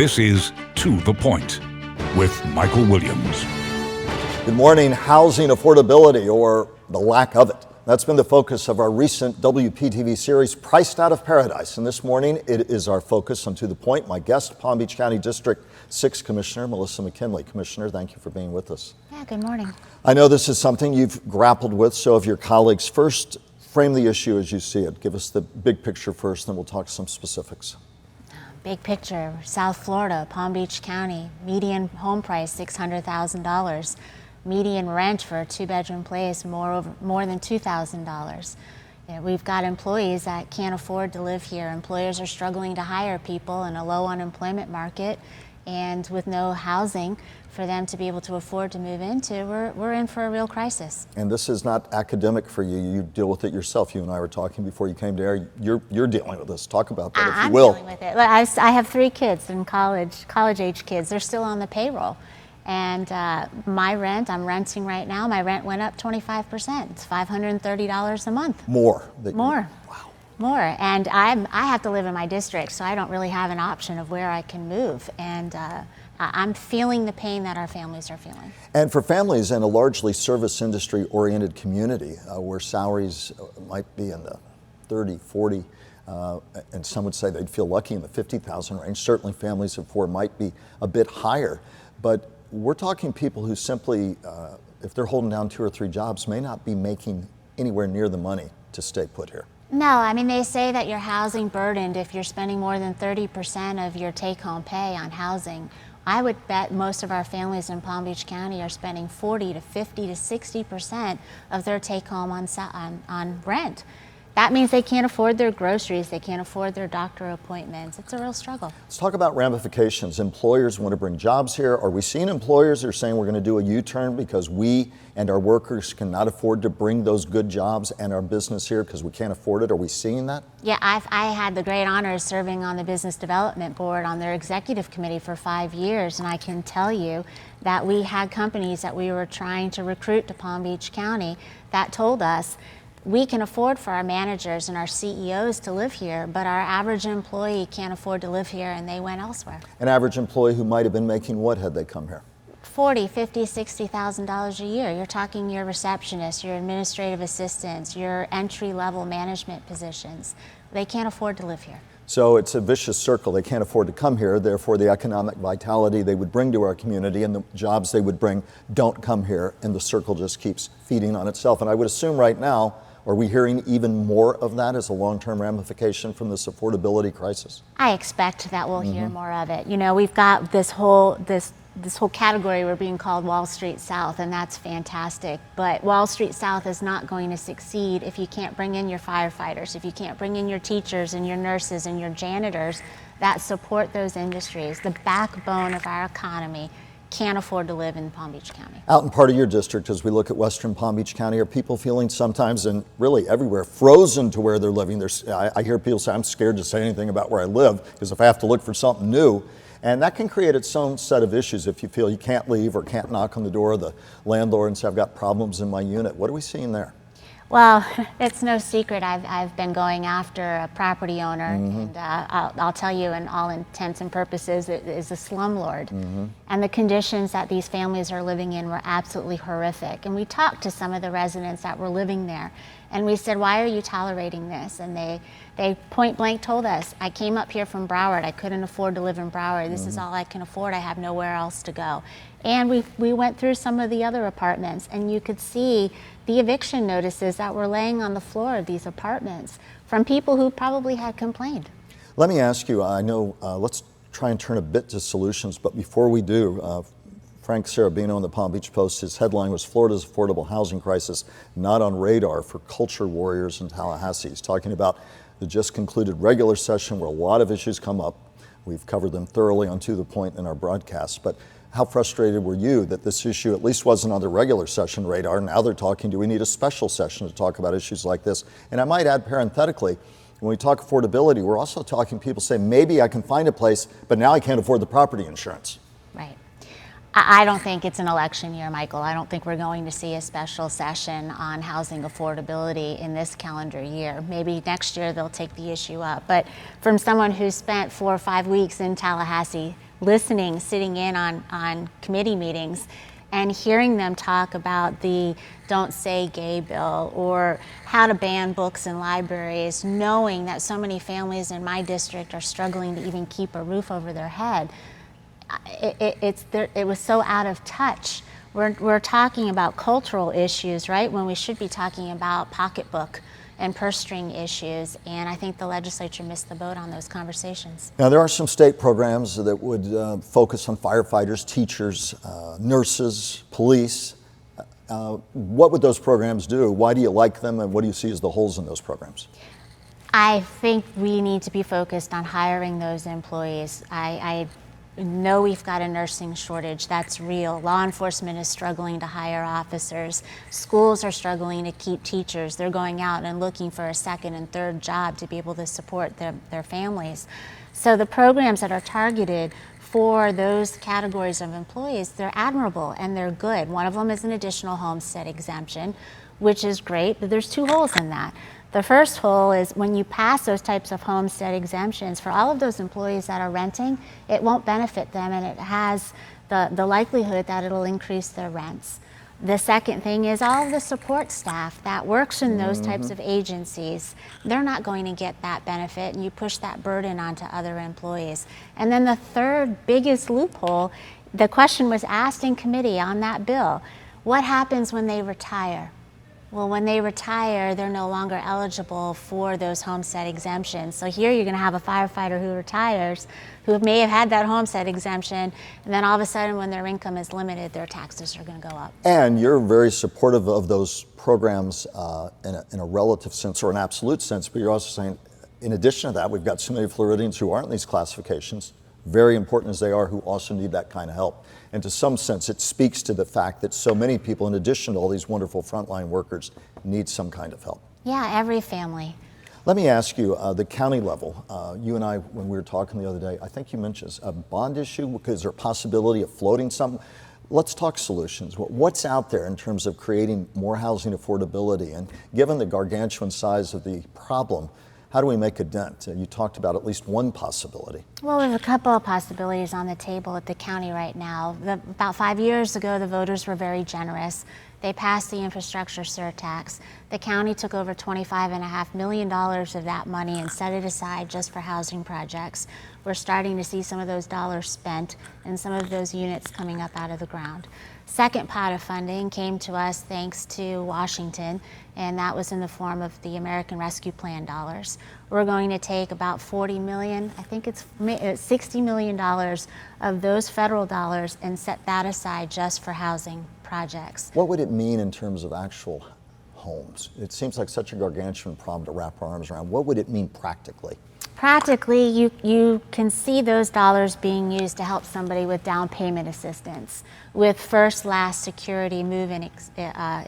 This is To the Point with Michael Williams. Good morning. Housing affordability, or the lack of it. That's been the focus of our recent WPTV series, Priced Out of Paradise. And this morning, it is our focus on To the Point. My guest, Palm Beach County District 6 Commissioner Melissa McKinlay. Commissioner, thank you for being with us. Yeah, good morning. I know this is something you've grappled with, so if your colleagues first frame the issue as you see it. Give us the big picture first, then we'll talk some specifics. Big picture, South Florida, Palm Beach County, median home price $600,000. Median rent for a two-bedroom place more than $2,000. We've got employees that can't afford to live here. Employers are struggling to hire people in a low unemployment market, and with no housing for them to be able to afford to move into, we're in for a real crisis. And this is not academic for you. You deal with it yourself. You and I were talking before you came to air. You're dealing with this. Talk about that, if you will. I'm dealing with it. I have 3 kids in college-age kids. They're still on the payroll. And my rent, I'm renting right now, my rent went up 25%. It's $530 a month. More. More. Wow. More. And I have to live in my district, so I don't really have an option of where I can move. And I'm feeling the pain that our families are feeling. And for families in a largely service industry oriented community where salaries might be in the 30, 40, and some would say they'd feel lucky in the 50,000 range. Certainly families of 4 might be a bit higher, but we're talking people who simply, if they're holding down 2 or 3 jobs, may not be making anywhere near the money to stay put here. No, I mean, they say that you're housing burdened if you're spending more than 30% of your take-home pay on housing. I would bet most of our families in Palm Beach County are spending 40 to 50 to 60% of their take-home on rent. That means they can't afford their groceries, they can't afford their doctor appointments. It's a real struggle. Let's talk about ramifications. Employers want to bring jobs here. Are we seeing employers that are saying we're going to do a U-turn because we and our workers cannot afford to bring those good jobs and our business here because we can't afford it? Are we seeing that? Yeah, I had the great honor of serving on the Business Development Board on their executive committee for 5 years, and I can tell you that we had companies that we were trying to recruit to Palm Beach County that told us, we can afford for our managers and our CEOs to live here, but our average employee can't afford to live here, and they went elsewhere. An average employee who might have been making what had they come here? $40,000, $50,000, $60,000 a year. You're talking your receptionists, your administrative assistants, your entry-level management positions. They can't afford to live here. So it's a vicious circle. They can't afford to come here, therefore the economic vitality they would bring to our community and the jobs they would bring don't come here, and the circle just keeps feeding on itself. And I would assume right now, are we hearing even more of that as a long-term ramification from this affordability crisis? I expect that we'll hear more of it. You know, we've got this whole category we're being called Wall Street South, and that's fantastic. But Wall Street South is not going to succeed if you can't bring in your firefighters, if you can't bring in your teachers and your nurses and your janitors that support those industries. The backbone of our economy can't afford to live in Palm Beach County. Out in part of your district, as we look at Western Palm Beach County, are people feeling sometimes, and really everywhere, frozen to where they're living? I hear people say, I'm scared to say anything about where I live because if I have to look for something new, and that can create its own set of issues if you feel you can't leave or can't knock on the door of the landlord and say, I've got problems in my unit. What are we seeing there? Well, it's no secret I've been going after a property owner, and I'll tell you, in all intents and purposes, it is a slumlord. And the conditions that these families are living in were absolutely horrific. And we talked to some of the residents that were living there, and we said, why are you tolerating this? And they point blank told us, I came up here from Broward. I couldn't afford to live in Broward. This is all I can afford. I have nowhere else to go. And we went through some of the other apartments, and you could see the eviction notices that were laying on the floor of these apartments from people who probably had complained. Let me ask you, I know, let's try and turn a bit to solutions, but before we do, Frank Sarabino in the Palm Beach Post, his headline was Florida's affordable housing crisis not on radar for culture warriors in Tallahassee. He's talking about the just concluded regular session where a lot of issues come up. We've covered them thoroughly on To the Point in our broadcast, but how frustrated were you that this issue at least wasn't on the regular session radar? Now they're talking, do we need a special session to talk about issues like this? And I might add parenthetically, when we talk affordability, we're also talking people say, maybe I can find a place, but now I can't afford the property insurance. Right. I don't think it's an election year, Michael. I don't think we're going to see a special session on housing affordability in this calendar year. Maybe next year they'll take the issue up. But from someone who spent 4 or 5 weeks in Tallahassee listening, sitting in on committee meetings, and hearing them talk about the Don't Say Gay bill or how to ban books in libraries, knowing that so many families in my district are struggling to even keep a roof over their head. It was so out of touch. We're talking about cultural issues, right, when we should be talking about pocketbook and purse string issues, and I think the legislature missed the boat on those conversations. Now, there are some state programs that would focus on firefighters, teachers, nurses, police. What would those programs do? Why do you like them, and what do you see as the holes in those programs? I think we need to be focused on hiring those employees. I know we've got a nursing shortage, that's real. Law enforcement is struggling to hire officers. Schools are struggling to keep teachers. They're going out and looking for a second and third job to be able to support their families. So the programs that are targeted for those categories of employees, they're admirable and they're good. One of them is an additional homestead exemption, which is great, but there's two holes in that. The first hole is when you pass those types of homestead exemptions, for all of those employees that are renting, it won't benefit them, and it has the likelihood that it'll increase their rents. The second thing is all of the support staff that works in those types of agencies, they're not going to get that benefit, and you push that burden onto other employees. And then the third biggest loophole, the question was asked in committee on that bill, what happens when they retire? Well, when they retire, they're no longer eligible for those homestead exemptions. So here you're going to have a firefighter who retires, who may have had that homestead exemption, and then all of a sudden when their income is limited, their taxes are going to go up. And you're very supportive of those programs in a relative sense or an absolute sense, but you're also saying, in addition to that, we've got so many Floridians who aren't in these classifications, very important as they are, who also need that kind of help. And to some sense, it speaks to the fact that so many people, in addition to all these wonderful frontline workers, need some kind of help. Yeah, every family. Let me ask you, the county level, you and I, when we were talking the other day, I think you mentioned a bond issue. Is there a possibility of floating some? Let's talk solutions. What's out there in terms of creating more housing affordability? And given the gargantuan size of the problem, how do we make a dent? You talked about at least one possibility. Well, we have a couple of possibilities on the table at the county right now. About 5 years ago, the voters were very generous. They passed the infrastructure surtax. The county took over $25.5 million of that money and set it aside just for housing projects. We're starting to see some of those dollars spent and some of those units coming up out of the ground. Second pot of funding came to us thanks to Washington, and that was in the form of the American Rescue Plan dollars. We're going to take about 40 million, I think it's $60 million of those federal dollars and set that aside just for housing projects. What would it mean in terms of actual homes? It seems like such a gargantuan problem to wrap our arms around. What would it mean practically? Practically, you can see those dollars being used to help somebody with down payment assistance, with first, last security move-in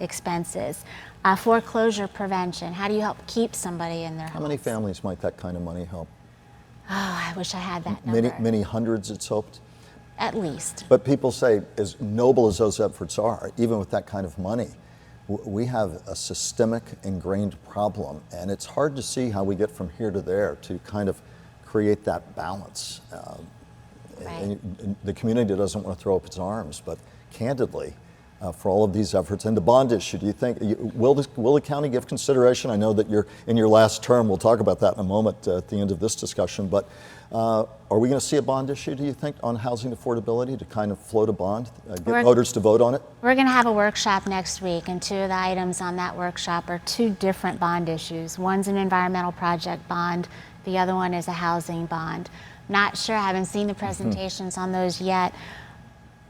expenses, foreclosure prevention. How do you help keep somebody in their homes? How many families might that kind of money help? Oh, I wish I had that number. Many hundreds, it's hoped? At least. But people say, as noble as those efforts are, even with that kind of money, we have a systemic, ingrained problem, and it's hard to see how we get from here to there to kind of create that balance. Right. And the community doesn't want to throw up its arms, but candidly, for all of these efforts, and the bond issue, do you think, will the county give consideration? I know that you're in your last term. We'll talk about that in a moment at the end of this discussion, but are we going to see a bond issue, do you think, on housing affordability to kind of float a bond, get voters to vote on it? We're going to have a workshop next week, and two of the items on that workshop are two different bond issues. One's an environmental project bond, the other one is a housing bond. Not sure, I haven't seen the presentations on those yet.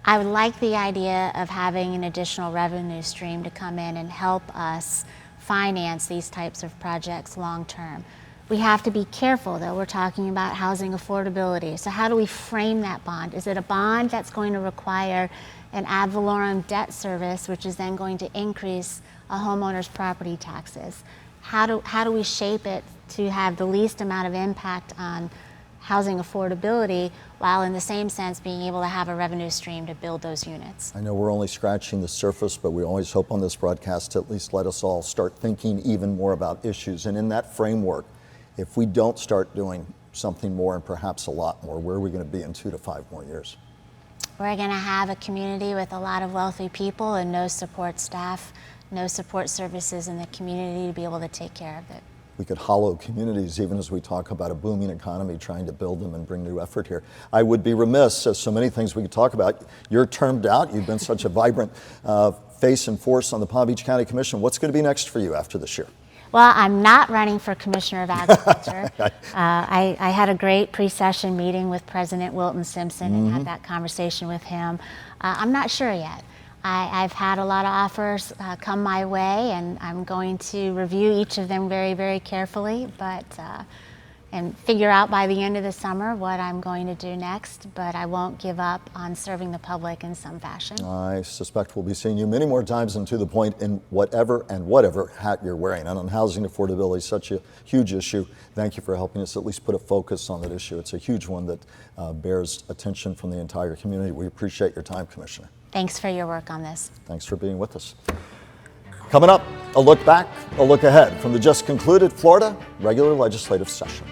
I would like the idea of having an additional revenue stream to come in and help us finance these types of projects long term. We have to be careful, though. We're talking about housing affordability. So how do we frame that bond? Is it a bond that's going to require an ad valorem debt service, which is then going to increase a homeowner's property taxes? How do we shape it to have the least amount of impact on housing affordability, while in the same sense being able to have a revenue stream to build those units? I know we're only scratching the surface, but we always hope on this broadcast to at least let us all start thinking even more about issues. And in that framework, if we don't start doing something more and perhaps a lot more? Where are we going to be in 2 to 5 more years? We're going to have a community with a lot of wealthy people and no support staff, no support services in the community to be able to take care of it. We could hollow communities even as we talk about a booming economy, trying to build them and bring new effort here. I would be remiss, as so many things we could talk about. You're termed out. You've been such a vibrant face and force on the Palm Beach County Commission. What's going to be next for you after this year? Well, I'm not running for Commissioner of Agriculture. I had a great pre-session meeting with President Wilton Simpson and had that conversation with him. I'm not sure yet. I've had a lot of offers come my way, and I'm going to review each of them very, very carefully, and figure out by the end of the summer what I'm going to do next, but I won't give up on serving the public in some fashion. I suspect we'll be seeing you many more times and to the point in whatever hat you're wearing. And on housing affordability, such a huge issue. Thank you for helping us at least put a focus on that issue. It's a huge one that bears attention from the entire community. We appreciate your time, Commissioner. Thanks for your work on this. Thanks for being with us. Coming up, a look back, a look ahead from the just concluded Florida regular legislative session.